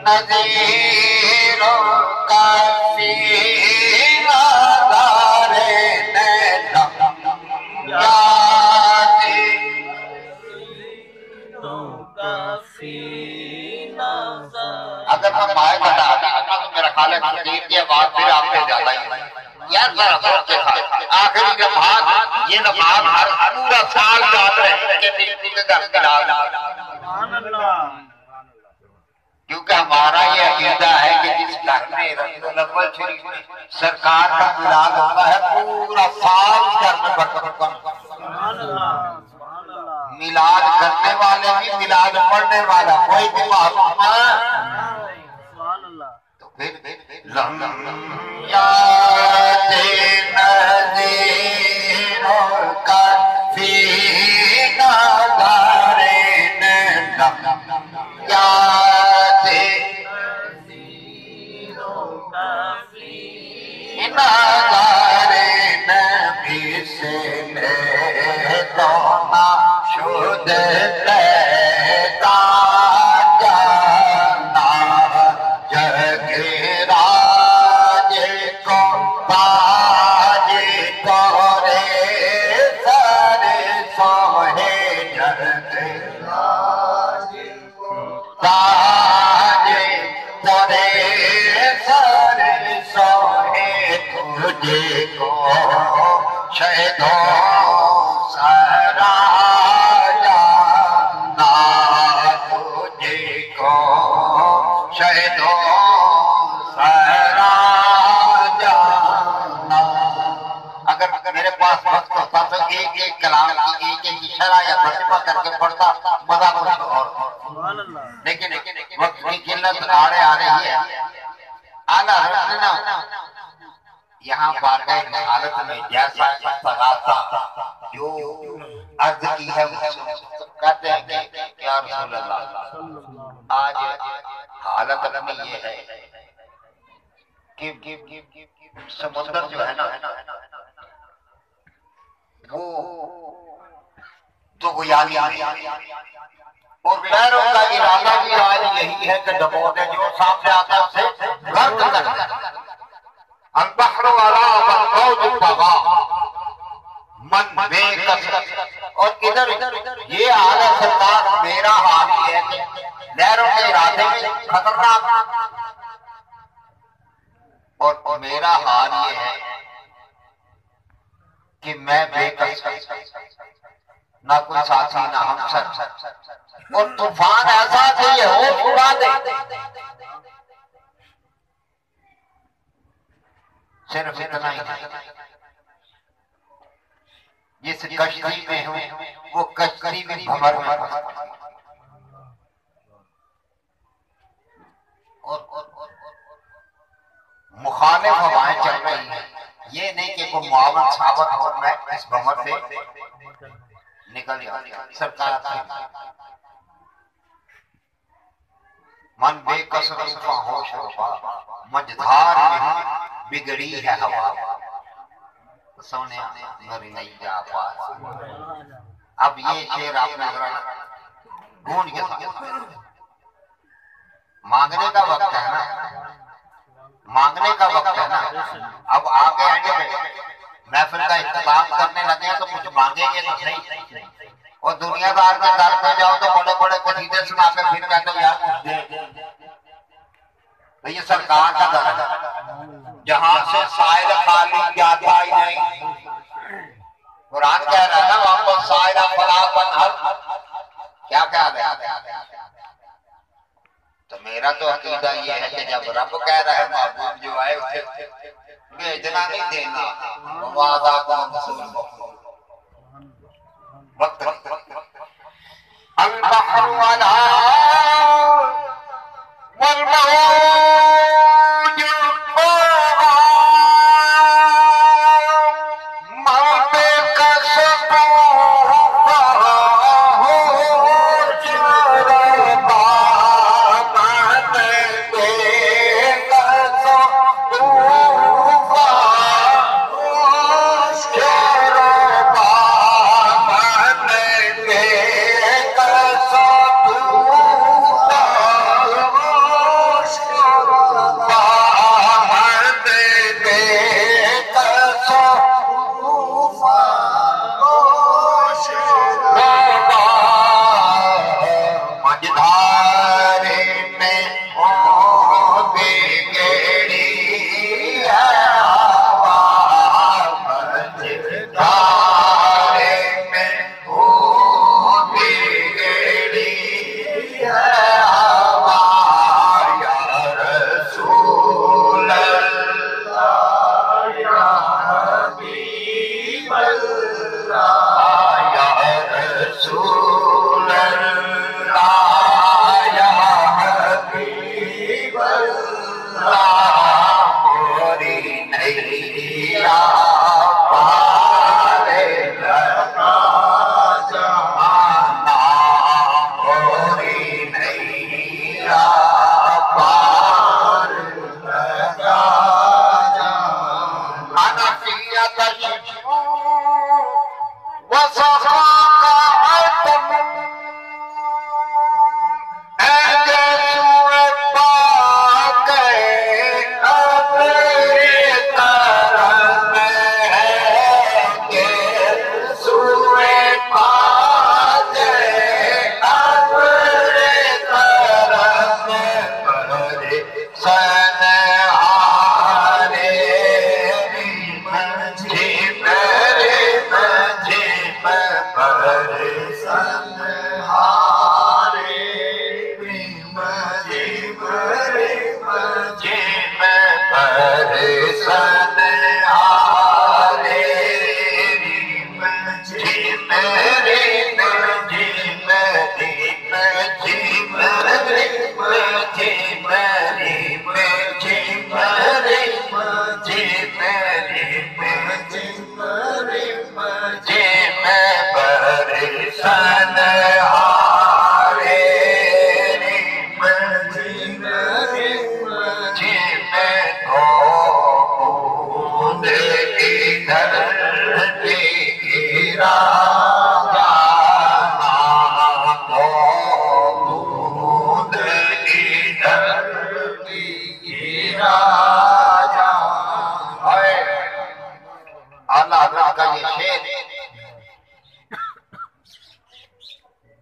नज़ीरो काफ़ी नज़ारे अगर मैं माए बता तो मेरा ख्याल है तकदीर की आवाज फिर आप पे ज्यादा ही यार जरा गौर के साथ आखिरी नमाज ये नमाज हर पूरा साल याद रहे कि दिल के घर मिलाद सुभान अल्लाह। क्योंकि हमारा ये अकीदा है कि जिस घर में रसूल अव्वल शरीफ में सरकार का मिलाद होता है पूरा साल घर में बरकत सुभान अल्लाह। मिलाद करने वाले भी मिलाद पढ़ने वाला कोई भी मालूम तो फिर यादे नज़ीरो काफ़ी नज़ारे यादे नज़ीरो काफ़ी नज़ारे नबी से दोना शुद्ध पैदा जाना जगराज को बाज करे सारे सोहे जगराज ताज करे सारे सोहे तुझे को शहीदों सारा जाना तुझे को शहीदों सारा जाना। अगर मेरे पास वक्त होता तो एक एक कलाम की एक एक इशारा या तर्जुमा करके पढ़ता मजा कुछ और। लेकिन वक्त की किल्लत आ रही है। आला हज़रत यहाँ बारगाह हालत में जैसा तगाता जो अर्ज की है कहते हैं कि या रसूल अल्लाह आज हालत में ये है कि समुद्र जो है ना वो तो गुयाली और पैरों का इरादा भी आज यही है कि डबोने जो सामने आता है उसे गर्क कर अल-बहर वाला मौज बगा मन बेकसरत। और इधर ये हाल है सरकार मेरा हाल ही है कि लहरों के इरादे में खतरनाक और मेरा हाल ये है कि मैं बेकसरत ना कोई साथी ना हमसर और तूफान ऐसा कि ये हो उड़ा दे सिर्फ इतना ही जिस कश्ती में हूं वो कश्ती भी भंवर में और मुखालिफ हवाएं चल रही हैं। ये नहीं कि कोई मुआवन साबित हो मैं इस भंवर से निकल जाऊं। सरकार मन बेकसर होश मझधार में बिगड़ी है हवा सोने नहीं जा पास। अब ये शेर आपने गूंज के मांगने का वक्त है ना, मांगने का वक्त है ना। अब आगे आएंगे महफिल का इख्तिताम करने लगे तो कुछ मांगेंगे तो सही। और दुनियादार के दर पे जाओ तो बड़े बड़े कसीदे सुना के फिर कहते हो यार कुछ दे। तो ये सरकार का दर है जहां से साइल खाली जाता ही नहीं। कुरान कह रहा है ना वहां पर साइला फला बनहल क्या कह रहा है। तो मेरा तो अकीदा ये है कि जब रब कह रहा है महबूब जो आए उसे भेजना नहीं देना वादा का वक्त अल-बहर वाला वल मौज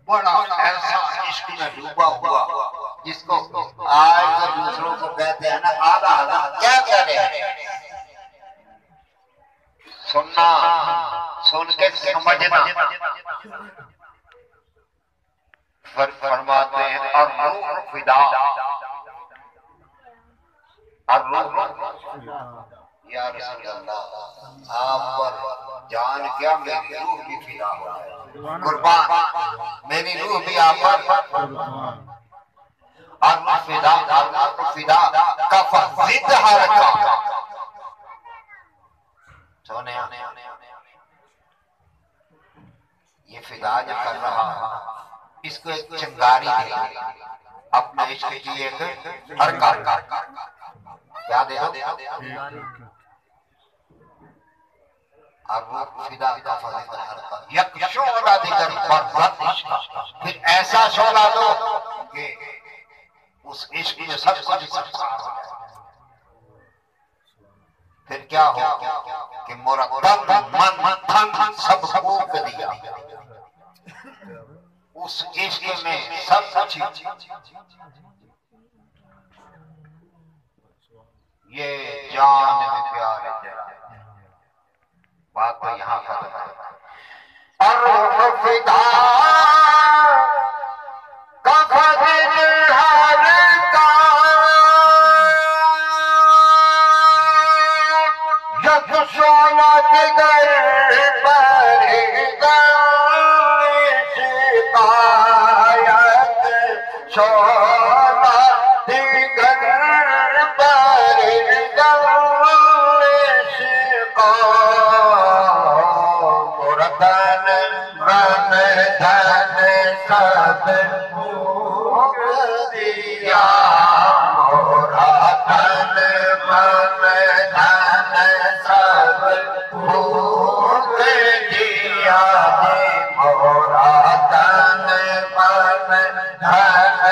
बड़ा ऐसा इश्क में डूबा हुआ जिसको आज तो दूसरों को कहते हैं ना आधा आधा, क्या करे सुनना, सुन के समझना। फरमाते हैं और रूह फिदा, और रूह या रसूल अल्लाह, आप पर जान क्या मेरी रूह भी फिदा हो जाए, कुर्बान मेरी रूह भी आप पर। और फिदा फिदा का फजिद हर का सोने ये फिदा जो कर रहा है इसको एक चिंगारी दे अपने इश्क की एक हरकत क्या दे फिदा का फजिद हर का यक शोला दिगर बरज़त इश्क, फिर ऐसा शोला दो कि उस इश्क में सब कुछ संसार हो जाए। फिर क्या हो कि मुरतब मन धन सब फूक दिया उस इश्क में सब कुछ। ये जान भी प्यारे तेरा बात तो यहाँ खत्म है। और फिदा का फजिद हर का यक शोला दिगर बरज़त शिकायत, शोला दिगर बरज़त शिकायत, मुरतन मन धन सब फूक दिया, मोरा तन मन धन सब फूक दिया, मोरा तन मन धन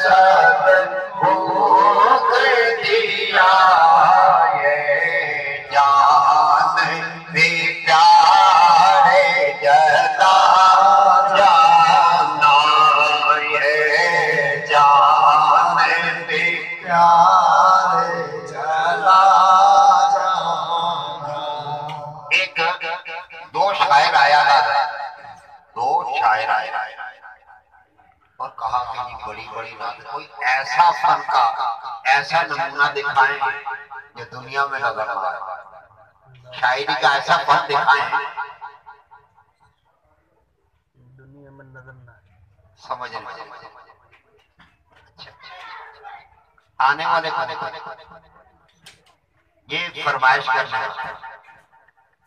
सब फूक दिया, ये जान भी प्यारे जला जाना, ये जान भी प्यारे जला जाना। एक दो शायर आया और कहा कि ये बड़ी बड़ी नात कोई ऐसा फन का ऐसा नमूना दिखाएं जो दुनिया में नजर ना आए, शायरी का ऐसा फन दिखाएं दुनिया में नजर ना आए। समझ आने वाले ये फरमाइश करना है।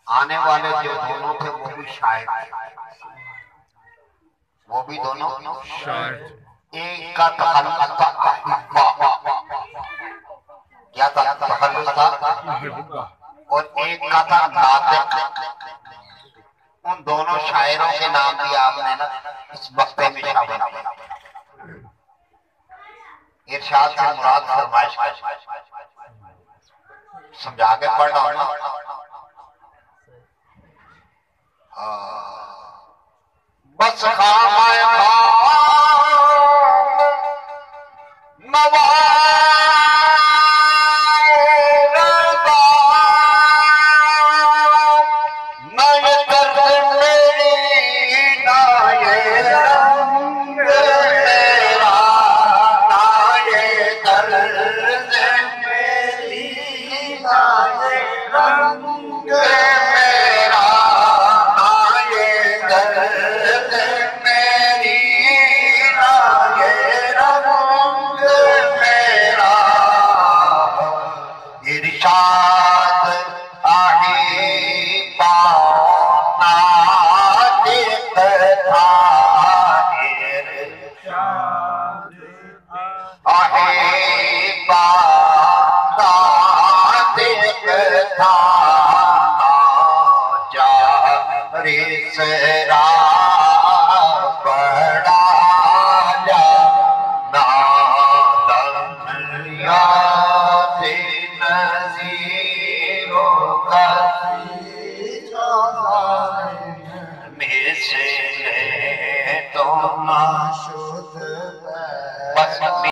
आने वाले जो दोनों थे वो भी शायर, वो भी दोनों शायर। एक का तखल्लुस था अहिब्बा, क्या था तखल्लुस था, और एक का था नातिक। उन दोनों शायरों के नाम भी आपने ना इस वक्ते में शामिल किया। इरशाद से मुराद फरमाइश का समझा के पढ़ रहा हूं ना। बस खामाए खाम नवाज़ न ये दर्द मेरी ना ये रंग मेरा, ना ये दर्द मेरी ना ये रंग मेरा, ना ये दर्द मेरी ना ये रंग मेरा। आहे